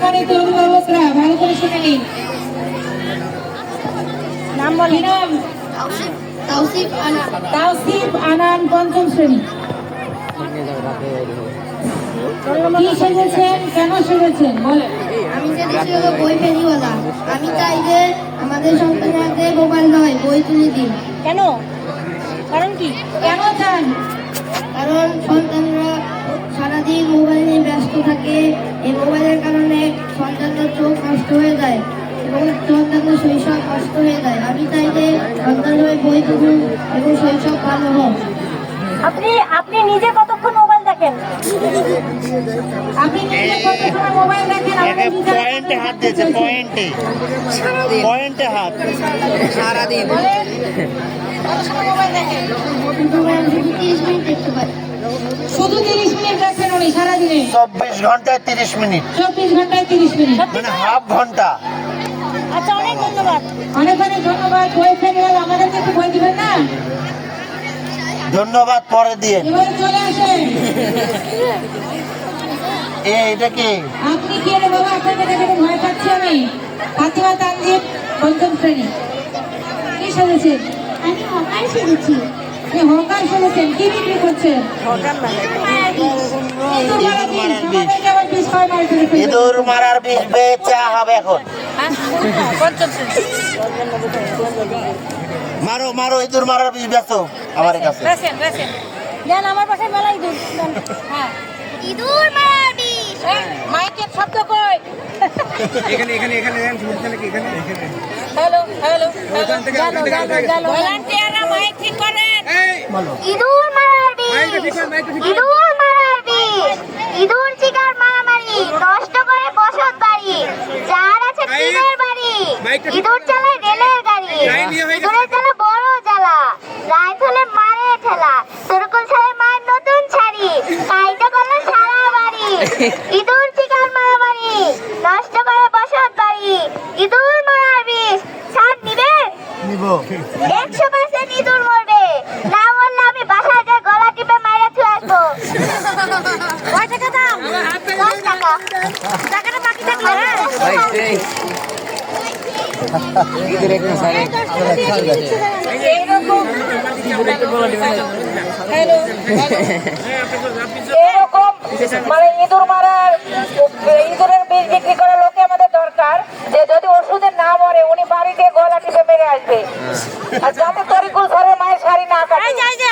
সম্মানিত অভিভাবকরা ভালো করে শুনে নিন। নাম বলি। নাম তাওসিফ আনান, পঞ্চম শ্রেণী। কি শিখেছেন, কেন শিখেছেন বলেন। আমি শিখেছি বই ফেরিওয়ালা। আমি চাই যে আমাদের সন্তানদের মোবাইল নয়, বই তুলে দিন। কেন, কারণ কি, কেন চান? কারণ সন্তানরা সারাদিন মোবাইল নিয়ে ব্যস্ত থাকে। এই মোবাইলের কারণে সন্তানদের চোখ নষ্ট হয়ে যায় এবং সন্তানদের শৈশব নষ্ট হয়ে যায়। আমি চাই যে সন্তানরা বই পড়ুন এবং শৈশব ভালো হোক। আপনি নিজে কতক্ষণ মোবাইল দেখেন? আপনি নিজে কতক্ষণ মোবাইল দেখেন? পয়েন্টে হাত দিয়েছে, পয়েন্টে হাত। সারাদিন মোবাইল দেখেন? 30 মিনিট দেখতে পারি। শুধু 30 মিনিট দেখেন উনি সারাদিনে? 24 ঘন্টায় 30 মিনিট, 24 ঘন্টায় 30 মিনিট, মানে হাফ ঘন্টা। আচ্ছা, অনেক ধন্যবাদ, অনেক অনেক ধন্যবাদ। বই ফেরিওয়ালা, আমাদেরকে একটু বই দিবেন না? ধন্যবাদ, পরে দিয়ে। এবারে চলে আসেন। এটা কি? আপনি কি রে বাবা? আপনাকে দেখে ভয় পাচ্ছি আমি। ফাতিমা তানজিব, পঞ্চম শ্রেণী। কি শিখেছেন? আমি হকার শিখেছি। আপনি হকার শিখেছেন? কি বিক্রি করছেন? ইঁদুর মারার বিষ বেচা হবে এখন। মারো মারো, ইঁদুর মারার বিষ বেচো আমার কাছে। আমার পাশে মেলা ইঁদুর। হ্যাঁ, ইঁদুর মারার বিষ। মাইকের শব্দ কই? এখানে এখানে এখানে শুনছেন কি এখানে এখানে হ্যালো হ্যালো, ওখান থেকে ভলান্টিয়াররা মাইক ঠিক করেন। ইঁদুর মারার বিষ। ইঁদুর মারার বিষ। ইঁদুর শিকার মারামারি নষ্ট করে বসত বাড়ি। যার আছে টিনের বাড়ি, ইঁদুর চালায় রেলের গাড়ি। ইঁদুরের জ্বালা বড় জ্বালা, রাত হলে মারে ঠেলা। তরকুল ছাড়ে মায়ের নতুন শাড়ি, কাইটা করলো সারা বাড়ি। ইঁদুর শিকার মারামারি নষ্ট করে বসত বাড়ি। ইঁদুর মারার বিষ। ছাড় নিবেন? নিব। 100% ইঁদুর মরবে। না মরলে আমি বাসায় গিয়ে গলা টিপে মাইরা থুয়ে আসবো। কয় টাকা দাম? 10 টাকা। টাকাটা বাকি থাকলো। ভাই সেই ইদের একটা সারে এরকম মানে ইঁদুর মারার, ইঁদুরের বিষ বিক্রি করার লোকে আমাদের দরকার, যে যদি ওষুধের না মরে উনি বাড়িতে গলা টিপে মেরে আসবে, আর যাতে তরিকুল স্যারের মায়ের শাড়ি না কাটে।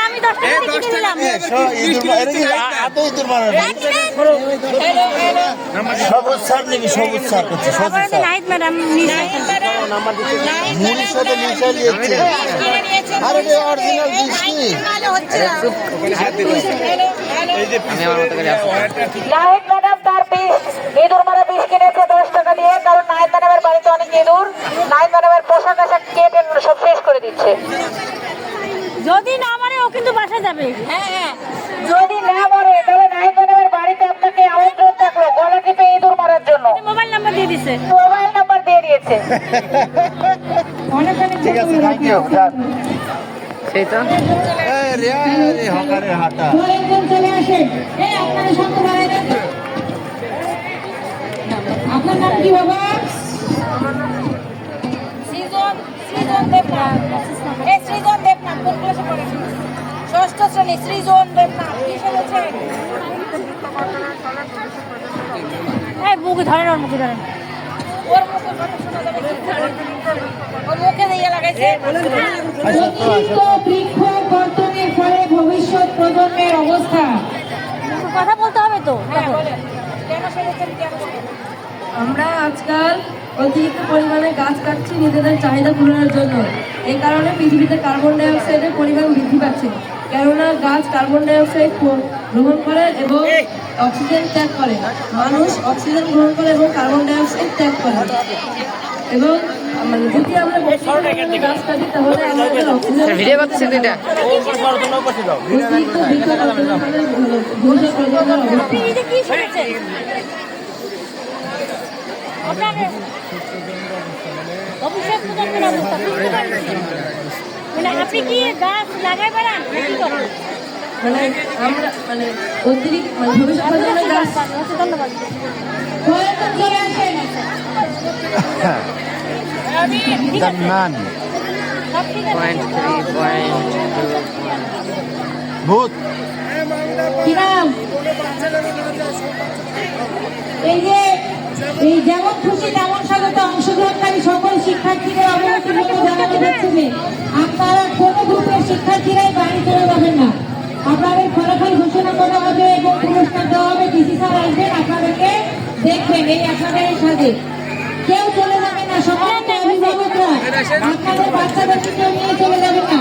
আমি 10 টাকা দিয়ে কিনে নিলাম। ইঁদুর মারার সবুজ স্যার নাকি? সবুজ স্যার করছে, সবুজ স্যার। নাইট ম্যাডাম, মুড়ির সাথে মিশাই দিয়েছে। আরে অরিজিনাল বৃষ্টি। আমি আমার মতো করে আসছি। নাহিদ ম্যাডাম তার বিষ, ইঁদুর মারা বিষ কিনেছে 10 টাকা দিয়ে, কারণ নাহিদ ম্যাডামের বাড়িতে অনেক ইঁদুর। নাহিদ ম্যাডামের পোশাক আশাক কেটে সব শেষ করে দিচ্ছে। যদি না মরে ও কিন্তু বাসা যাবে। হ্যাঁ হ্যাঁ, যদি না মরে তাহলে নাহিদ ম্যাডামের বাড়িতে আপনাকে আমন্ত্রণ থাকলো গলা টিপে ইঁদুর মারার জন্য। মোবাইল নাম্বার দিয়ে দিয়েছে, মোবাইল নাম্বার দিয়ে দিয়েছে। অনেক অনেক ঠিক আছে, থ্যাংক ইউ। সেই তো হকারের হাটা। চলে আসেন। আপনারা সঙ্গে বাড়াই দেন। আপনার নাম কি বাবা? সৃজন দেবনাথ। সৃজন দেবনাথ কোন ক্লাসে পড়েন? 6ষ্ঠ শ্রেণী। সৃজন দেবনাথ কি শিখেছেন? মুখে ধরেন, ওর মুখে ধরেন। ওর মুখে কথা শোনা যাবে কি? ওর মুখে দিয়ে লাগাইছে। অতিরিক্ত বৃক্ষ কর্তনের ফলে ভবিষ্যৎ প্রজন্মের অবস্থা। কথা বলতে হবে তো। হ্যাঁ বলেন, কেন শিখেছেন, কেন শিখেছেন? আমরা আজকাল অতিরিক্ত পরিমাণে গাছ কাটছি নিজেদের চাহিদা পূরণের জন্য। এই কারণে পৃথিবীতে কার্বন ডাই অক্সাইডের পরিমাণ বৃদ্ধি পাচ্ছে। কেননা গাছ কার্বন ডাই অক্সাইড গ্রহণ করে এবং অক্সিজেন ত্যাগ করে। মানুষ অক্সিজেন গ্রহণ করে এবং কার্বন ডাই অক্সাইড ত্যাগ করে। এবং যদি আমরা গাছ কাটি তাহলে আমাদের অক্সিজেন ভিডিও করতেছেন তো এটা অতিরিক্ত বৃক্ষ কর্তনের ফলে ভবিষ্যৎ প্রজন্মের অবস্থা। আপনি নিজে কি শিখেছেন? আপনার ভবিষ্যৎ প্রজন্মের অবস্থা বুঝতে পারছেন? মানে আপনি কি গাছ লাগাই বেড়ান, কি করেন? মানে আমরা অতিরিক্ত ভবিষ্যৎ প্রজন্মের গাছ। ধন্যবাদ। লেখা দ্য নান ভূত কি নাম? এই যে এই যেমন খুশি তেমন স্বাগত অংশগ্রহণকারী সকল শিক্ষার্থীদের অবগতির মতো জানাতে যাচ্ছে যে আপনারা কোনো গ্রুপের শিক্ষার্থীরাই বাড়ি চলে যাবেন না। আপনাদের ফলাফল ঘোষণা করা হবে এবং পুরস্কার দেওয়া হবে। ডিসি স্যার আসবেন, আপনাদেরকে দেখবেন এই আপনাদের সাথে। কেউ চলে যাবেন না, সমস্ত অভিভাবকরা আপনাদের বাচ্চাদেরকে কেউ নিয়ে চলে যাবেন না।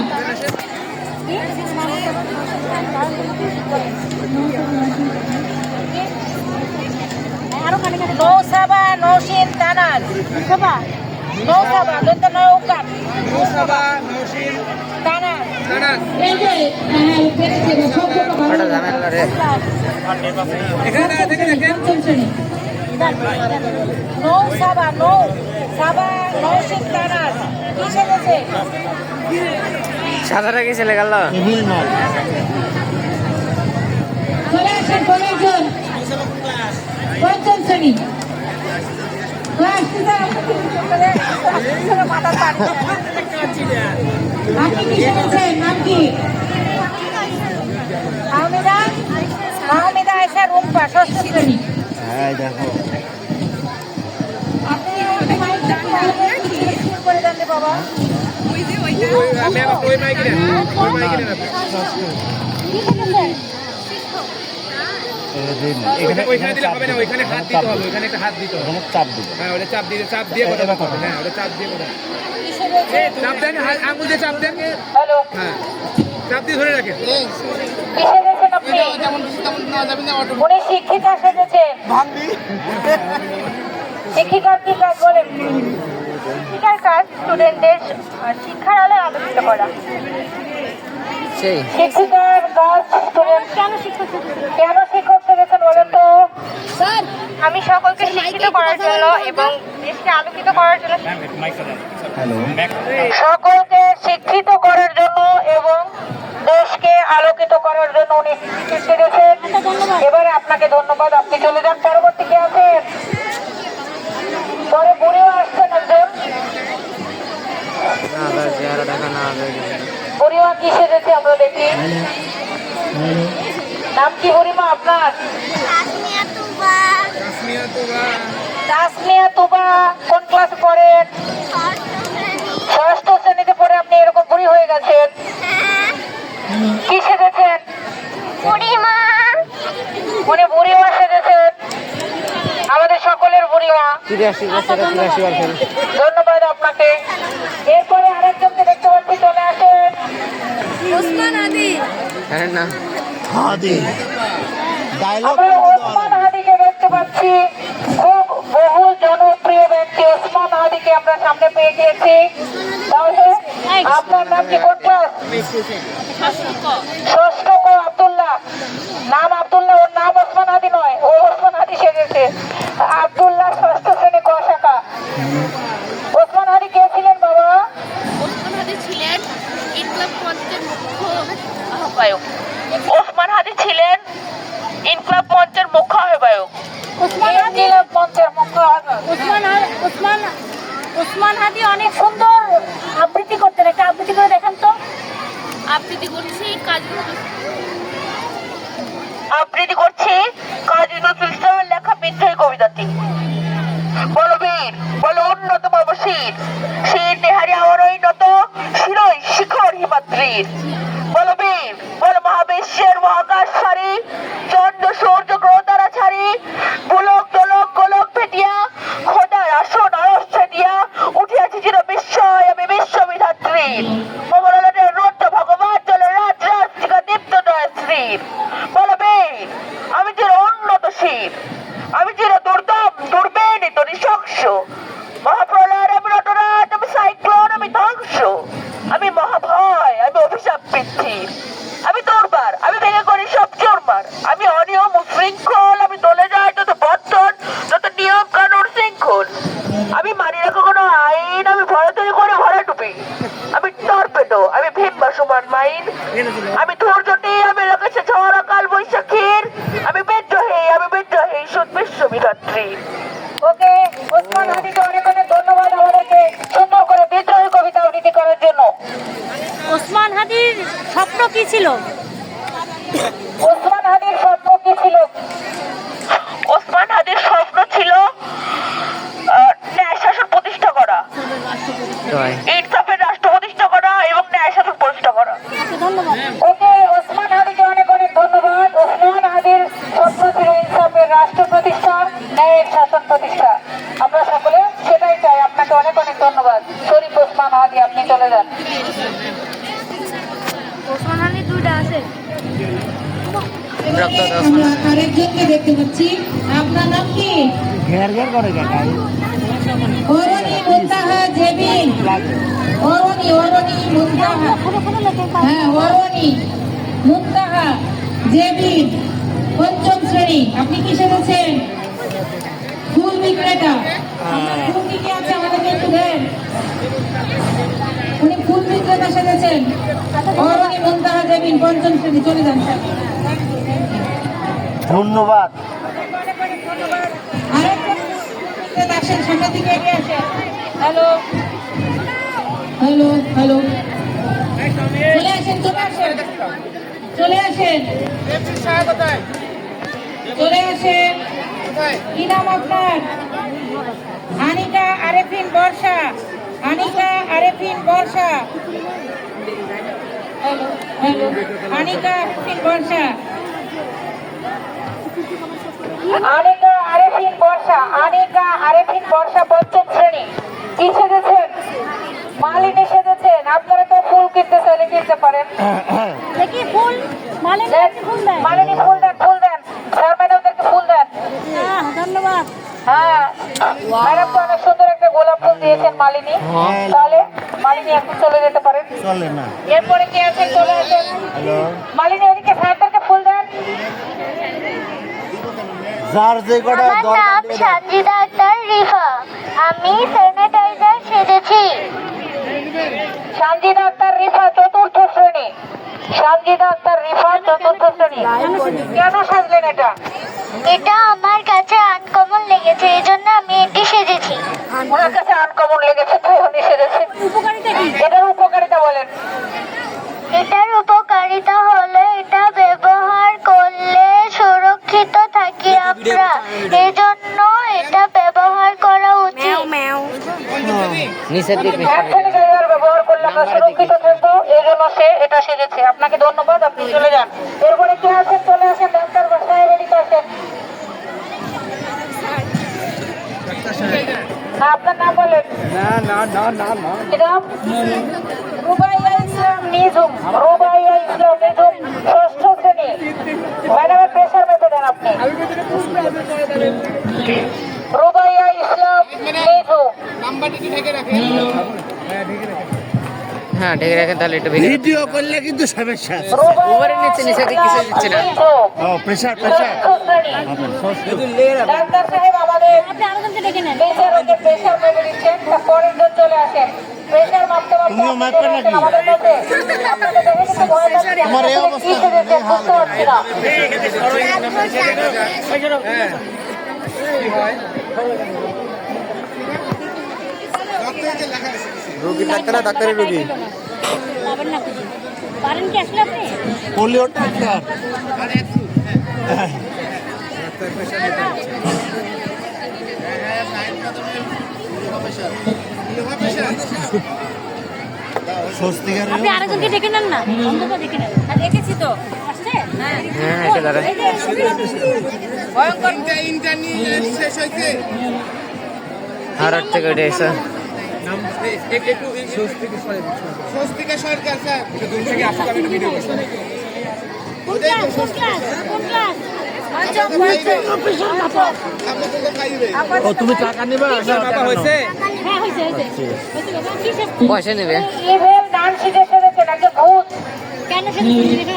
নৌসাবা নৌশিন টানার নৌসাবা দন্ত নৌকা নৌসাবা, নৌশিন, টানার টানার। এই যে শব্দটা ভালো এখানে দাঁড়া থেকে দেখেন। পঞ্চম শ্রেণী নৌসাবা নৌসাবা নৌশিন টানার কি সেজেছে? সাদাটা কি ছেলে গেল? টেবিল নয় চলে আসেন কয়েকজন পঞ্চম শ্রেণী ক্লাস টিচার আপনি কি শুনেছেন? নাম কি? মাহমিদা আয়েশা রুম্পা, ষষ্ঠ শ্রেণী। হ্যাঁ দেখো আপনি আমাকে মাইকটা একটু ভালো করে শুরু করে দেন রে বাবা। আমি আবার ওই মাইকে নেন, ওই মাইকে নেন আপনি। কি শুনেছেন? ওইখানে দিলে হবে না, ওইখানে হাত দিতে হবে, ওইখানে একটা হাত দিতে হবে। এখানে চাপ দিব হ্যাঁ, ওটা চাপ দিয়ে কথা বলতে হবে। হ্যাঁ, ওটা চাপ দিয়ে কথা। কি শুনেছেন? চাপ দেন, আঙুল দিয়ে চাপ দেন। হ্যালো, হ্যাঁ, চাপ দিয়ে ধরে রাখেন। কি সেজেছেন আপনি? উনি শিক্ষিকা সেজেছেন। শিক্ষিকার কি কাজ বলেন? শিক্ষিকার কাজ স্টুডেন্টদের শিক্ষার আলোয় আলোকিত করা। সেই শিক্ষিকার কাজ স্টুডেন্ট কেন শিক্ষক সেজেছেন বলেন তো? স্যার আমি সকলকে শিক্ষিত করার জন্য এবং দেশকে আলোকিত করার জন্য হ্যালো সকলকে শিক্ষিত করার জন্য এবং দেশকে আলোকিত করার জন্য উনি সেজেছেন। এবারে আপনাকে ধন্যবাদ, আপনি চলে যান। পরবর্তী কে আছেন? পরে বুড়িও আসছেন একজন। চেহারা দেখা না বুড়িমা কি সেজেছে আমরা দেখি। নাম কি বুড়িমা আপনার? তাসমিয়া তুবা কাশ্মীর তো বা তাসমিয়া তুবা। কোন ক্লাসে পড়েন? ষষ্ঠ শ্রেণীতে পড়ে আপনি এরকম বুড়ি হয়ে গেছেন। কি সেজেছেন? বুড়িমা উনি বুড়িমা সেজেছেন, আমাদের সকলের বুড়িমা। 83 বার ফেল। ধন্যবাদ আপনাকে। এরপরে আরেকজনকে দেখতে পাচ্ছি, চলে আসেন। ওসমান আদি হ্যাঁ না হাদি ডায়লগ আমরা ওসমান হাদিকে দেখতে পাচ্ছি, খুব বহু জনপ্রিয় ব্যক্তি ওসমান হাদিকে আমরা সামনে পেয়ে গিয়েছি। তাহলে আপনার নাম কি? কোন ক্লাস? ষষ্ঠ ক। আব্দুল্লাহ। নাম আব্দুল্লাহ, ওর নাম ওসমান হাদি নয়, ও ওসমান হাদি সেজেছে। আব্দুল্লাহ ষষ্ঠ শ্রেণী ক শাখা। ওসমান হাদি কে ছিলেন বাবা? ওসমান আদি ছিলেন ইনকলাব মঞ্চের মুখ্য আহ্বায়ক। ওসমান হাদি ছিলেন ইনকলাব মঞ্চের মুখ্য আহ্বায়ক। ইনকিলাব মঞ্চের মুখ্য আহ্বায়ক। ওসমান হাদি অনেক সুন্দর আবৃত্তি করতেন, একটা আবৃত্তি করে দেখেন তো। আবৃত্তি করছি আবৃত্তি করছি কাজী নজরুল ইসলামের লেখা বিদ্রোহী কবিতাটি। বলো বীর, বলো উন্নত অবশীর, শীর নেহারি আমারই নত শিরই শিখর হিমাদ্রির। বলো বীর, বলো মহাবিশ্বের মহাকাশ সারি, চন্দ্র সূর্য গ্রহ তারা ছাড়ি, গোলক দোলক গোলক ফেটিয়া খোদার আসন আরস ছেটিয়া উঠিয়াছি চির বিস্ময় আমি বিশ্ববিধাত্রীর। মমলালের রুদ্র ভগবান চলে রাজ রাজটিকা দীপ্ত জয়শ্রীর। বলো বীর, আমি চির উন্নত শীর, আমি চির দুর্দম দুর্বেদিত নৃশংস, মহাপ্রলয়ের আমি নটরাজ, আমি সাইক্লোন, আমি ধ্বংস, আমি মহাভয়, আমি অভিশাপ বৃদ্ধির, আমি দুর্বার, আমি ভেঙে করি সব চোরমার, আমি অনিয়ম উশৃঙ্খল, আমি দলে যাই যত বর্তন যত নিয়ম কানুন শৃঙ্খল, আমি মানি না কখনো আইন, আমি ভরাতরি করে ভরা ডুবি, আমি টর্পেডো, আমি ভীম সমান মাইন, আমি ধৈর্যটি, আমি রেখেছে ঝড় কাল বৈশাখীর, আমি বিদ্রোহী সুদ বিশ্ববিধাত্রী। ওকে ওসমান হাদিকে অনেক অনেক ধন্যবাদ। সুন্দর করে বিদ্রোহী কবিতা আবৃত্তি করার জন্য। ওসমান হাদির স্বপ্ন কি ছিল? ওসমান হাদির স্বপ্ন কি ছিল? ওসমান হাদির স্বপ্ন ছিল ন্যায় শাসন প্রতিষ্ঠা করা, ইনসাফের রাষ্ট্র প্রতিষ্ঠা করা এবং ন্যায় শাসন প্রতিষ্ঠা করা। ধন্যবাদ। ওকে, ওসমান হাদিকে অনেক অনেক ধন্যবাদ। ওসমান হাদির স্বপ্ন ছিল ইনসাফের রাষ্ট্র প্রতিষ্ঠা, ন্যায়ের শাসন প্রতিষ্ঠা। আমরা সকলে সেটাই চাই। আপনাকে অনেক অনেক ধন্যবাদ। শরীফ ওসমান হাদি, আপনি চলে যান। ওসমান হাদির দুইটা আছে। আমরা আরেকজনকে দেখতে পাচ্ছি। আপনার নাম কি? অরণি মুনতাহা জেবিন। অরণি মুনতাহা। হ্যাঁ, অরণি মুনতাহা জেবিন, পঞ্চম শ্রেণী। আপনি কি সেজেছেন? ফুল বিক্রেতা। ফুল কি কি আছে আমাদেরকে একটু দেন। উনি ফুল বিক্রেতা সেজেছেন। অরণি মুনতাহা জেবিন, পঞ্চম শ্রেণী। চলে যান স্যার। ধন্যবাদ। আরেকটা আসেন, সামনের দিকে এগিয়ে আসেন। হ্যালো হ্যালো হ্যালো, চলে আসেন চলে আসেন চলে আসেন চলে আসেন। কি নাম আপনার? আনিকা আরেফিন বর্ষা। আনিকা আরেফিন বর্ষা। হ্যালো হ্যালো, আনিকা আরেফিন বর্ষা। আনিকা আরেফিন বর্ষা। আনিকা আরেফিন বর্ষা, পঞ্চম শ্রেণী। কি সেজেছেন? মালিনী সেজেছেন। আপনারা তো ফুল কিনতে চাইলে কিনতে পারেন। দেখি ফুল মালিনী ফুল দেয়। মালিনী ফুল দেন, ফুল দেন। স্যার ম্যাডামদেরকে ফুল দেন। ধন্যবাদ। হ্যাঁ, ম্যাডাম তো অনেক সুন্দর একটা গোলাপ ফুল দিয়েছেন মালিনী। তাহলে মালিনী এখন চলে যেতে পারেন। চলে না। এরপরে কে আছেন? চলে আসেন। হ্যালো, মালিনী, ওদিকে স্যারদেরকে ফুল দেন। যার যে কটা আমার দরকার নাম দিয়ে দেন। সানজিদা আক্তার রিফা। আমি স্যানিটাইজার সেজেছি। সানজিদা আক্তার রিফা, চতুর্থ শ্রেণী। সানজিদা আক্তার রিফা, চতুর্থ শ্রেণী। কেন সাজলেন এটা? এটা আমার কাছে আনকমন লেগেছে, এই জন্য আমি এটি সেজেছি। ওনার কাছে আনকমন লেগেছে তাই উনি সেজেছেন। উপকারিতা কি? এটার উপকারিতা বলেন। এটার উপকারিতা হলো এটা ব্যবহার করলে সুরক্ষিত থাকি আমরা, এই জন্য এটা ব্যবহার করা উচিত। নিচের দিকে হ্যান্ড স্যানিটাইজার ব্যবহার করলে আমরা সুরক্ষিত থাকবো, এই জন্য সে এটা সেজেছে। আপনাকে ধন্যবাদ, আপনি চলে যান। এরপরে কে আছেন? চলে আসেন। ডাক্তার সাহেব এদিকে আসেন। হ্যাঁ, আপনার নাম বলেন। কি নাম? রুবাইয়া ইসলাম নিঝুম। রুবাইয়া ইসলাম নিঝুম, ষষ্ঠ শ্রেণী। ম্যাডামের প্রেশার মেপে দেন আপনি। রুবাইয়া ইসলাম নিঝুম। হ্যাঁ ঢেকে রাখেন, তাহলে একটু বেশি ভিডিও করলে কিন্তু সমস্যা আছে। উপরে নিচে নিচে দিকে কিছু দিচ্ছে না। ও প্রেসার প্রেসার। ডাক্তার সাহেব আমাদের আপনি আরেকজনকে ডেকে নেন। বিচারকের প্রেশার মেপে দিচ্ছেন। পরের জন চলে আসেন। প্রেশার মাপতে মাপতে তুমিও আপনি মাপবে চলে আসেন নাকি? আমাদের কাছে। আপনাকে দেখে কিন্তু ভয় লাগছে। আমার এই আসলে অবস্থা, কি সেজেছেন বুঝতে পারছি না। রোগী ডাক্তার, ডাক্তারের রোগী। পাবেন না কিছু। পারেন কি আসলে আপনি? Polio doctor. স্বস্তিকার। আপনি আরেকজনকে ডেকে নেন না। অন্তত ডেকে নেন। আর দেখেছি তো আসছে। হ্যাঁ হ্যাঁ এটা দাঁড়া এই যে ভয়ঙ্কর। আর থেকে উঠে এসে স্বস্তিকা সরকার স্যার একটু দূর থেকে আসলে আমি ভিডিও করছি। কোন ক্লাস? কোন ক্লাস? কোন ক্লাস? ও তুমি টাকা নিবা? বাবা হয়েছে হ্যাঁ হয়েছে হয়েছে হয়েছে বাবা। কি সে- পয়সা নেবে। ইভেল ডান সিজে সেজেছেন একজন ভূত। কেন সে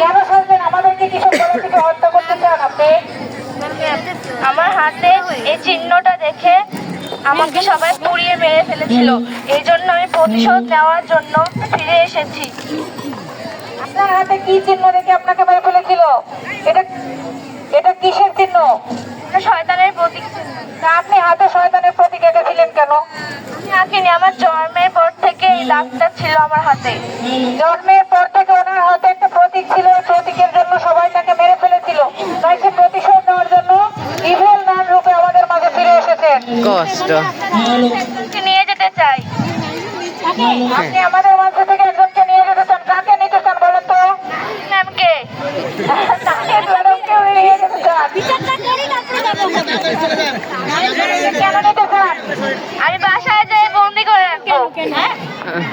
কেন সাজলেন? আমাদেরকে কিছু বলে থেকে হত্যা করতে চান আপনি? আমার হাতে এই চিহ্নটা দেখে আমাকে সবাই পুড়িয়ে মেরে ফেলেছিল, এই জন্য আমি প্রতিশোধ নেওয়ার জন্য ফিরে এসেছি। আপনার হাতে কি চিহ্ন দেখে আপনাকে মেরে ফেলেছিল? এটা এটা কিসের চিহ্ন? শয়তানের প্রতীক। তা আপনি হাতে শয়তানের প্রতীক এঁকেছিলেন কেন? আঁকিনি, আমার জন্মের পর থেকে এই দাগটা ছিল আমার হাতে। জন্মের পর থেকে ওনার হাতে একটা প্রতীক ছিল, এই প্রতীকের জন্য সবাই তাকে মেরে ফেলেছিল, তাই সে প্রতিশোধ নেওয়ার জন্য ইভিল ম্যান রূপে আমাদের মাঝে ফিরে এসেছেন। কষ্ট। একজনকে নিয়ে যেতে চাই। আপনি আমাদের মাঝে থেকে একজনকে নিয়ে যেতে চান, কাকে নিতে চান বলেন তো? ম্যামকে। নাহিদ ম্যাডামকে নিয়ে যেতে চান। কেন নিতে চান? আমি বাসায় যেয়ে বন্দি করে রাখবো।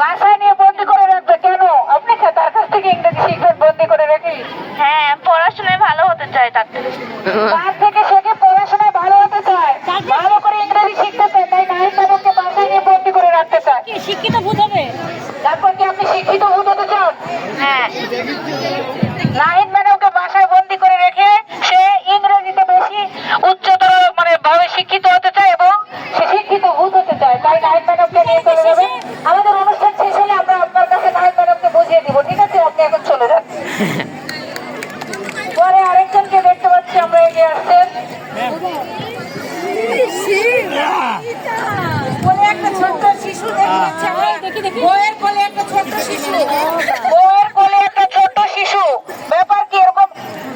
বাসায় নিয়ে বন্দি করে রাখবে কেন? আপনি তার কাছ থেকে ইংরেজি শিখবেন বন্দি করে রেখে? হ্যাঁ, পড়াশোনায় ভালো হতে চাই তাতে। তার থেকে শেখে পড়াশোনায় ভালো হতে চায়, ভালো করে ইংরেজি শিখতে চায়, তাই নাহিদ ম্যাডামকে বাসায় নিয়ে বন্দি করে রাখতে চায়। শিক্ষিত ভূত হবে। তারপর কি আপনি শিক্ষিত হতে চান? হ্যাঁ, নাহিদ ম্যাডামকে বাসায় বন্দি করে রেখে সে ইংরেজিতে বেশি উচ্চতর ভাবে শিক্ষিত হতে চায় এবং সে শিক্ষিত ভূত হতে চায়, তাই নাহিদ ম্যাডামকে নিয়ে চলে যাবে। আমাদের অনুষ্ঠান শেষ হলে আমরা আপনার কাছে নাহিদ ম্যাডামকে বুঝিয়ে দিব, ঠিক আছে? আপনি এখন চলে যান। পরে আরেকজনকে দেখতে পাচ্ছি আমরা এগিয়ে আসছেন। কোলে একটা ছোট্ট শিশু দেখতে পাচ্ছি আমরা। বইয়ের কোলে একটা ছোট্ট শিশু। বইয়ের কোলে একটা ছোট্ট শিশু। ব্যাপার কি এরকম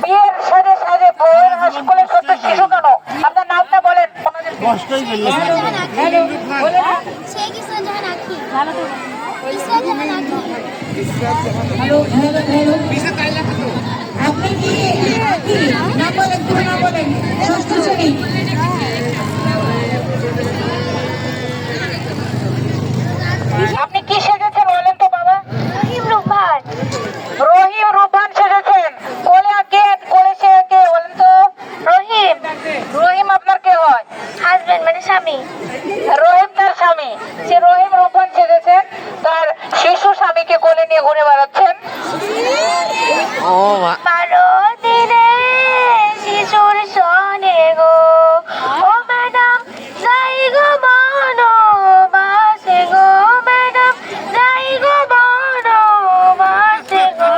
বিয়ের সাজে সাজে বইয়ের কোলে ছোট্ট শিশু কেন? আপনার নামটা বলেন। কষ্টই পেলে হ্যালো, বলে না? Hello, hello, hello. আপনি কি না বলেন, তুমি না বলেন, ষষ্ঠ শ্রেণী। আপনি কি সেজেছেন বলেন তো বাবা? রহিম রুম্মান। রহিম রুবান সেজেছেন। কোলে কে? কোলে সে কে বলেন তো? রহিম রহিম আপনার কে হয়? হাজবেন্ড মানে স্বামী। রহিম তার স্বামী। সে রহিম রুবান সেজেছেন, তার শিশু স্বামীকে কোলে নিয়ে ঘুরে বেড়াচ্ছেন। ও মা। বারো দিনে শিশুর সনে গো, ও ম্যাডাম যাই গো বনো বাসে গো, ম্যাডাম যাই গো বনো বাসে গো।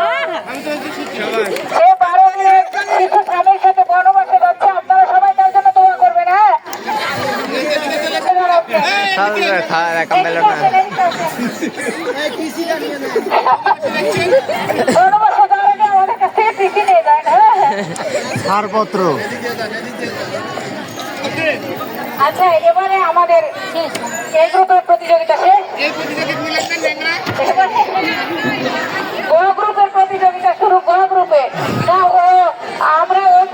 সে 12 দিনের শিশু স্বামীর সাথে বনবাসে যাচ্ছে। আপনারা সবাই তার জন্য দোয়া করবেন, হ্যাঁ? সালরে খাওয়ার এখন পেল না। বনবাসে যাওয়ার আগে আমাদের কাছ থেকে টিসি নিয়ে যায়, হ্যাঁ? ছাড়পত্র আচ্ছা, এবারে আমাদের এই গ্রুপের প্রতিযোগিতা শেষ। এবারে গ গ্রুপের প্রতিযোগিতা শুরু। গ গ্রুপে না, আমরা ওই